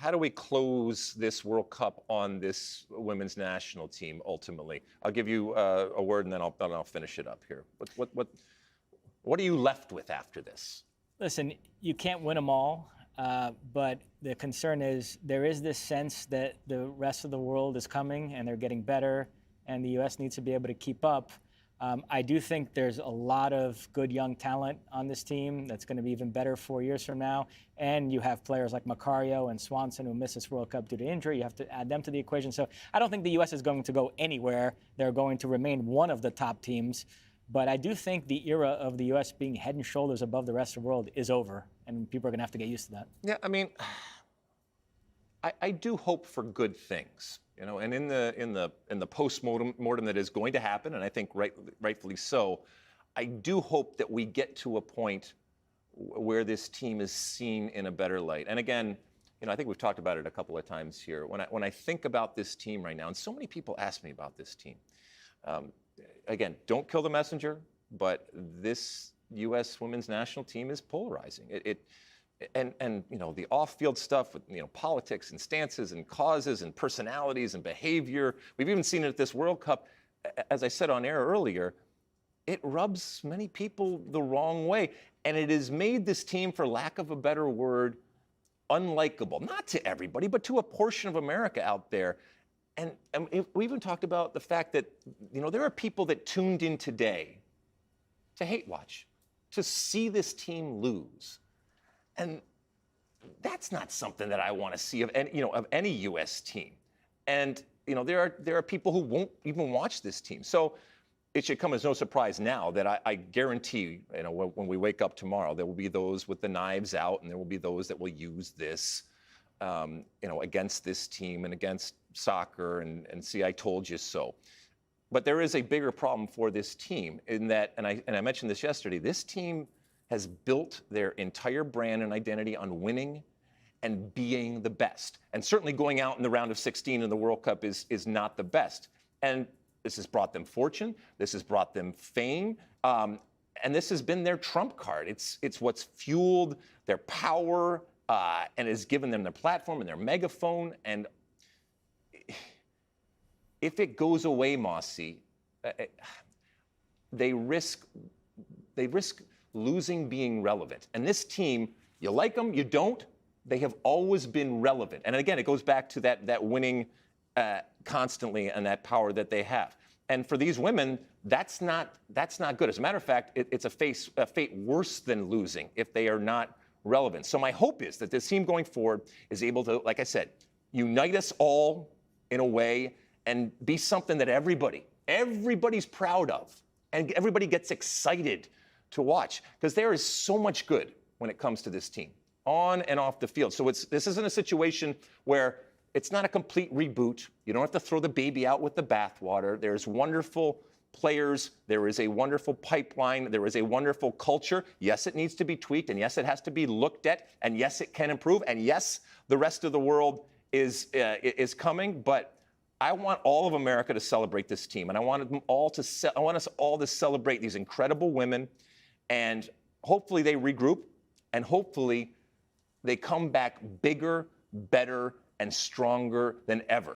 how do we close this World Cup on this women's national team ultimately? I'll give you a word and then I'll finish it up here. What are you left with after this? Listen, you can't win them all, but the concern is there is this sense that the rest of the world is coming and they're getting better, and the U.S. needs to be able to keep up. I do think there's a lot of good young talent on this team that's going to be even better 4 years from now. And you have players like Macario and Swanson who missed this World Cup due to injury. You have to add them to the equation. So I don't think the U.S. is going to go anywhere. They're going to remain one of the top teams. But I do think the era of the U.S. being head and shoulders above the rest of the world is over. And people are going to have to get used to that. Yeah, I mean, I do hope for good things. You know, and in the post-mortem that is going to happen, and I think rightfully so, I do hope that we get to a point where this team is seen in a better light. And again, you know, I think we've talked about it a couple of times here. When I think about this team right now, and so many people ask me about this team, again, don't kill the messenger, but this U.S. women's national team is polarizing. And you know, the off-field stuff with, you know, politics and stances and causes and personalities and behavior. We've even seen it at this World Cup. As I said on air earlier, it rubs many people the wrong way. And it has made this team, for lack of a better word, unlikable. Not to everybody, but to a portion of America out there. And we even talked about the fact that, you know, there are people that tuned in today to hate watch, to see this team lose. And that's not something that I want to see of any U.S. team. And you know, there are people who won't even watch this team. So it should come as no surprise now that I guarantee, you know, when we wake up tomorrow, there will be those with the knives out, and there will be those that will use this, you know, against this team and against soccer and see, I told you so. But there is a bigger problem for this team in that, and I mentioned this yesterday. This team has built their entire brand and identity on winning and being the best. And certainly going out in the round of 16 in the World Cup is not the best. And this has brought them fortune. This has brought them fame. And this has been their trump card. It's what's fueled their power and has given them their platform and their megaphone. And if it goes away, Mosse, they risk losing being relevant. And this team, you like them, you don't, they have always been relevant. And again, it goes back to that winning constantly and that power that they have. And for these women, that's not good. As a matter of fact, it's a fate worse than losing if they are not relevant. So my hope is that this team going forward is able to, like I said, unite us all in a way and be something that everybody's proud of, and everybody gets excited to watch, because there is so much good when it comes to this team, on and off the field. So this isn't a situation where it's not a complete reboot. You don't have to throw the baby out with the bathwater. There's wonderful players. There is a wonderful pipeline. There is a wonderful culture. Yes, it needs to be tweaked, and yes, it has to be looked at, and yes, it can improve, and yes, the rest of the world is coming. But I want all of America to celebrate this team, and I want us all to celebrate these incredible women. And hopefully they regroup, and hopefully they come back bigger, better, and stronger than ever.